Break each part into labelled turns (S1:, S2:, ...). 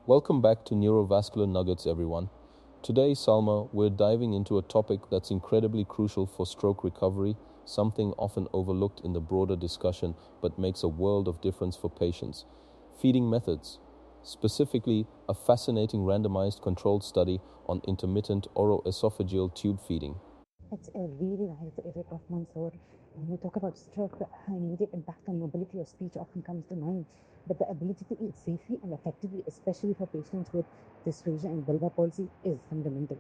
S1: Welcome back to Neurovascular-Nuggets, everyone. Today, Salma, we're diving into a topic that's incredibly crucial for stroke recovery, something often overlooked in the broader discussion but makes a world of difference for patients. Feeding methods. Specifically, a fascinating randomized controlled study on intermittent oro-esophageal tube feeding.
S2: It's a really nice area of Mansoor. When we talk about stroke, the immediate impact on mobility or speech often comes to mind. But the ability to eat safely and effectively, especially for patients with dysphagia and bulbar palsy, is fundamental.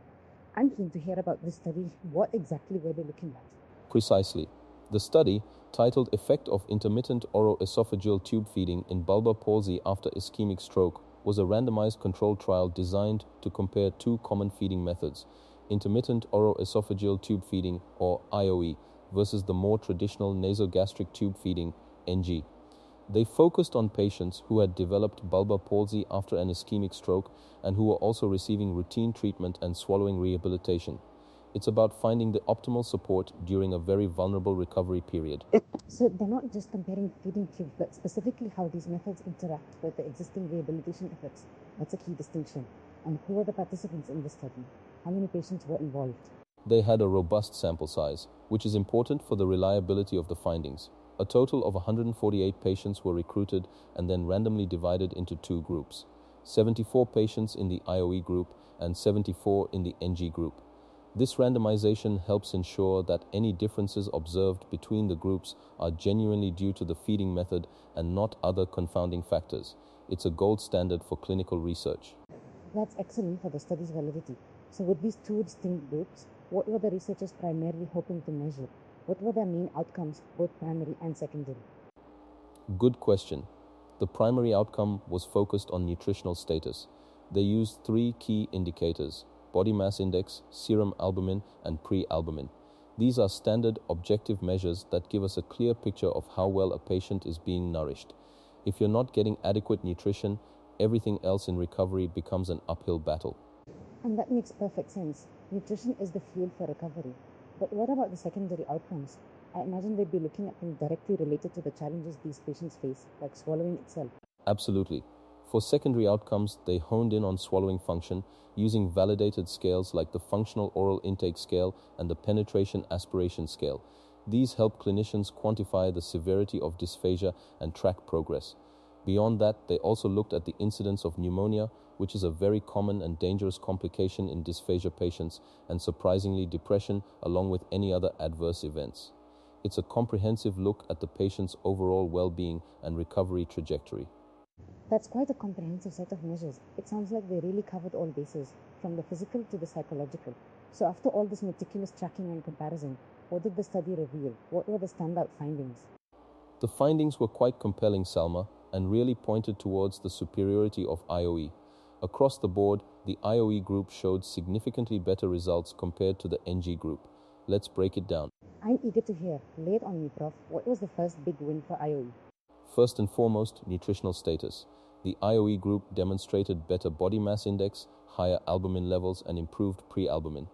S2: I'm keen to hear about this study. What exactly were they looking at?
S1: Precisely. The study, titled Effect of Intermittent Oro-Esophageal Tube Feeding in Bulbar Palsy After Ischemic Stroke, was a randomized controlled trial designed to compare two common feeding methods, intermittent oro-esophageal tube feeding, or IOE, versus the more traditional nasogastric tube feeding, NG. They focused on patients who had developed bulbar palsy after an ischemic stroke and who were also receiving routine treatment and swallowing rehabilitation. It's about finding the optimal support during a very vulnerable recovery period.
S2: So they're not just comparing feeding tubes, but specifically how these methods interact with the existing rehabilitation efforts. That's a key distinction. And who are the participants in the study? How many patients were involved?
S1: They had a robust sample size, which is important for the reliability of the findings. A total of 148 patients were recruited and then randomly divided into two groups, 74 patients in the IOE group and 74 in the NG group. This randomization helps ensure that any differences observed between the groups are genuinely due to the feeding method and not other confounding factors. It's a gold standard for clinical research.
S2: That's excellent for the study's validity. So with these two distinct groups, what were the researchers primarily hoping to measure? What were their main outcomes, both primary and secondary?
S1: Good question. The primary outcome was focused on nutritional status. They used three key indicators: body mass index, serum albumin, and pre-albumin. These are standard objective measures that give us a clear picture of how well a patient is being nourished. If you're not getting adequate nutrition, everything else in recovery becomes an uphill battle.
S2: And that makes perfect sense. Nutrition is the fuel for recovery. But what about the secondary outcomes? I imagine they'd be looking at things directly related to the challenges these patients face, like swallowing itself.
S1: Absolutely. For secondary outcomes, they honed in on swallowing function using validated scales like the Functional Oral Intake Scale and the Penetration Aspiration Scale. These help clinicians quantify the severity of dysphagia and track progress. Beyond that, they also looked at the incidence of pneumonia, which is a very common and dangerous complication in dysphagia patients, and surprisingly depression, along with any other adverse events. It's a comprehensive look at the patient's overall well-being and recovery trajectory.
S2: That's quite a comprehensive set of measures. It sounds like they really covered all bases, from the physical to the psychological. So after all this meticulous tracking and comparison, what did the study reveal? What were the standout findings?
S1: The findings were quite compelling, Salma, and really pointed towards the superiority of IOE. Across the board, the IOE group showed significantly better results compared to the NG group. Let's break it down.
S2: I'm eager to hear. Lay it on me, Prof. What was the first big win for IOE?
S1: First and foremost, nutritional status. The IOE group demonstrated better body mass index, higher albumin levels, and improved pre-albumin.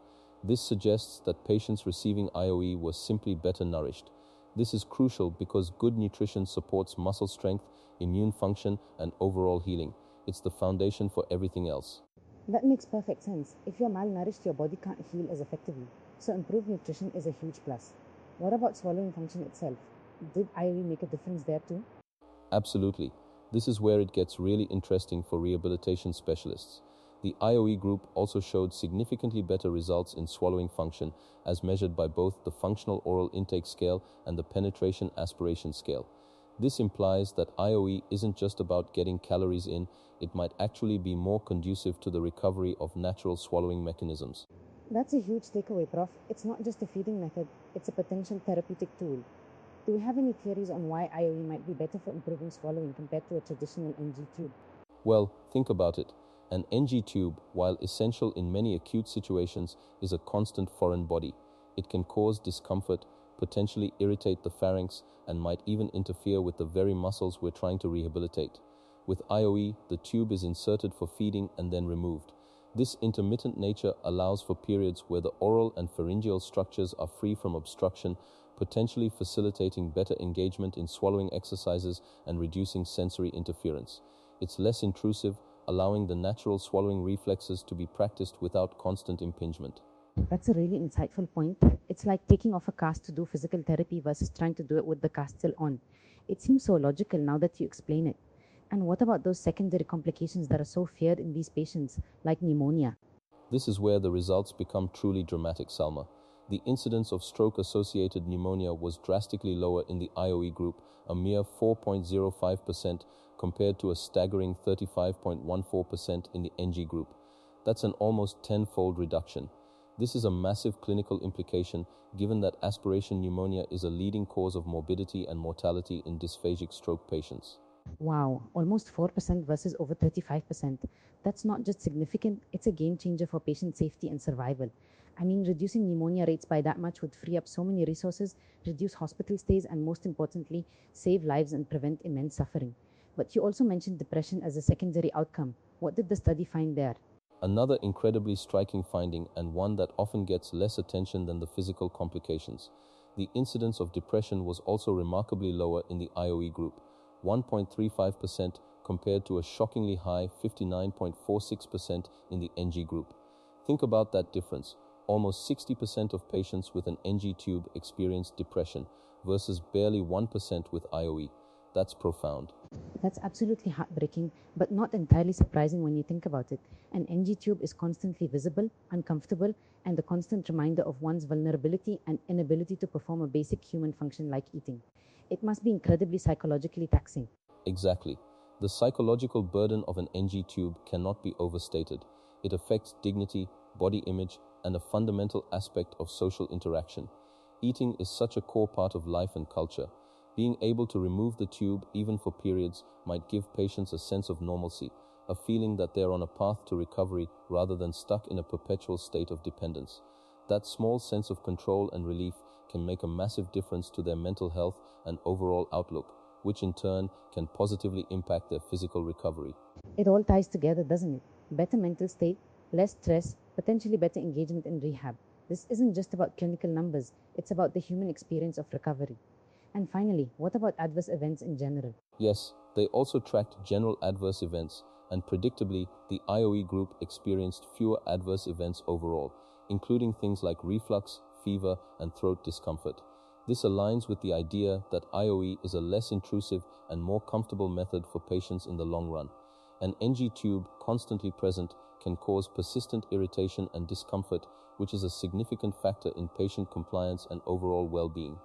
S1: This suggests that patients receiving IOE were simply better nourished. This is crucial because good nutrition supports muscle strength, immune function, and overall healing. It's the foundation for everything else.
S2: That makes perfect sense. If you're malnourished, your body can't heal as effectively. So improved nutrition is a huge plus. What about swallowing function itself? Did IOE make a difference there too?
S1: Absolutely. This is where it gets really interesting for rehabilitation specialists. The IOE group also showed significantly better results in swallowing function as measured by both the Functional Oral Intake Scale and the Penetration Aspiration Scale. This implies that IOE isn't just about getting calories in, it might actually be more conducive to the recovery of natural swallowing mechanisms.
S2: That's a huge takeaway, Prof. It's not just a feeding method, it's a potential therapeutic tool. Do we have any theories on why IOE might be better for improving swallowing compared to a traditional NG tube?
S1: Well, think about it. An NG tube, while essential in many acute situations, is a constant foreign body. It can cause discomfort, potentially irritate the pharynx, and might even interfere with the very muscles we're trying to rehabilitate. With IOE, the tube is inserted for feeding and then removed. This intermittent nature allows for periods where the oral and pharyngeal structures are free from obstruction, potentially facilitating better engagement in swallowing exercises and reducing sensory interference. It's less intrusive, allowing the natural swallowing reflexes to be practiced without constant impingement.
S2: That's a really insightful point. It's like taking off a cast to do physical therapy versus trying to do it with the cast still on. It seems so logical now that you explain it. And what about those secondary complications that are so feared in these patients, like pneumonia?
S1: This is where the results become truly dramatic, Salma. The incidence of stroke-associated pneumonia was drastically lower in the IOE group, a mere 4.05% compared to a staggering 35.14% in the NG group. That's an almost tenfold reduction. This is a massive clinical implication given that aspiration pneumonia is a leading cause of morbidity and mortality in dysphagic stroke patients.
S2: Wow, almost 4% versus over 35%. That's not just significant, it's a game changer for patient safety and survival. I mean, reducing pneumonia rates by that much would free up so many resources, reduce hospital stays, and most importantly, save lives and prevent immense suffering. But you also mentioned depression as a secondary outcome. What did the study find there?
S1: Another incredibly striking finding, and one that often gets less attention than the physical complications. The incidence of depression was also remarkably lower in the IOE group, 1.35% compared to a shockingly high 59.46% in the NG group. Think about that difference. Almost 60% of patients with an NG tube experienced depression versus barely 1% with IOE. That's profound.
S2: That's absolutely heartbreaking, but not entirely surprising when you think about it. An NG tube is constantly visible, uncomfortable, and a constant reminder of one's vulnerability and inability to perform a basic human function like eating. It must be incredibly psychologically taxing.
S1: Exactly. The psychological burden of an NG tube cannot be overstated. It affects dignity, body image, and a fundamental aspect of social interaction. Eating is such a core part of life and culture. Being able to remove the tube, even for periods, might give patients a sense of normalcy, a feeling that they're on a path to recovery rather than stuck in a perpetual state of dependence. That small sense of control and relief can make a massive difference to their mental health and overall outlook, which in turn can positively impact their physical recovery.
S2: It all ties together, doesn't it? Better mental state, less stress, potentially better engagement in rehab. This isn't just about clinical numbers, it's about the human experience of recovery. And finally, what about adverse events in general?
S1: Yes, they also tracked general adverse events, and predictably, the IOE group experienced fewer adverse events overall, including things like reflux, fever, and throat discomfort. This aligns with the idea that IOE is a less intrusive and more comfortable method for patients in the long run. An NG tube constantly present can cause persistent irritation and discomfort, which is a significant factor in patient compliance and overall well-being.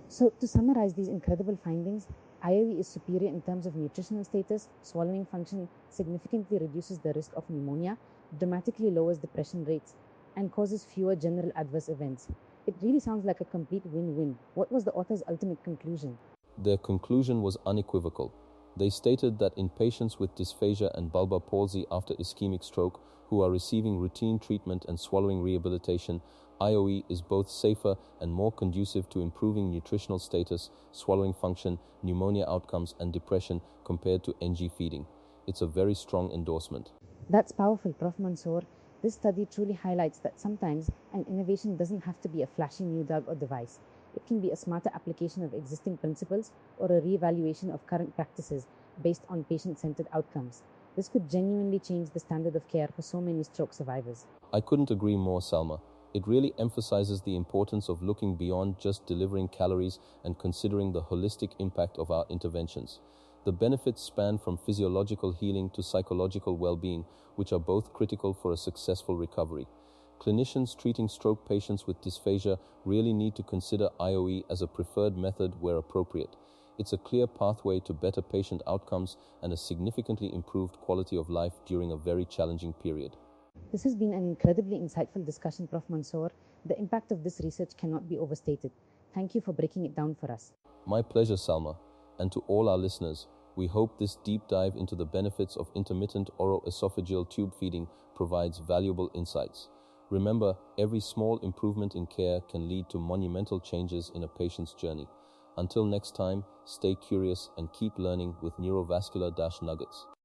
S2: So, to summarize these incredible findings, IOE is superior in terms of nutritional status, swallowing function significantly reduces the risk of pneumonia, dramatically lowers depression rates, and causes fewer general adverse events. It really sounds like a complete win-win. What was the author's ultimate conclusion?
S1: Their conclusion was unequivocal. They stated that in patients with dysphagia and bulbar palsy after ischemic stroke who are receiving routine treatment and swallowing rehabilitation, IOE is both safer and more conducive to improving nutritional status, swallowing function, pneumonia outcomes, and depression compared to NG feeding. It's a very strong endorsement.
S2: That's powerful, Prof. Mansoor. This study truly highlights that sometimes an innovation doesn't have to be a flashy new drug or device. It can be a smarter application of existing principles or a re-evaluation of current practices based on patient-centered outcomes. This could genuinely change the standard of care for so many stroke survivors.
S1: I couldn't agree more, Salma. It really emphasizes the importance of looking beyond just delivering calories and considering the holistic impact of our interventions. The benefits span from physiological healing to psychological well-being, which are both critical for a successful recovery. Clinicians treating stroke patients with dysphagia really need to consider IOE as a preferred method where appropriate. It's a clear pathway to better patient outcomes and a significantly improved quality of life during a very challenging period.
S2: This has been an incredibly insightful discussion, Prof. Mansoor. The impact of this research cannot be overstated. Thank you for breaking it down for us.
S1: My pleasure, Salma. And to all our listeners, we hope this deep dive into the benefits of intermittent oro-esophageal tube feeding provides valuable insights. Remember, every small improvement in care can lead to monumental changes in a patient's journey. Until next time, stay curious and keep learning with Neurovascular-Nuggets.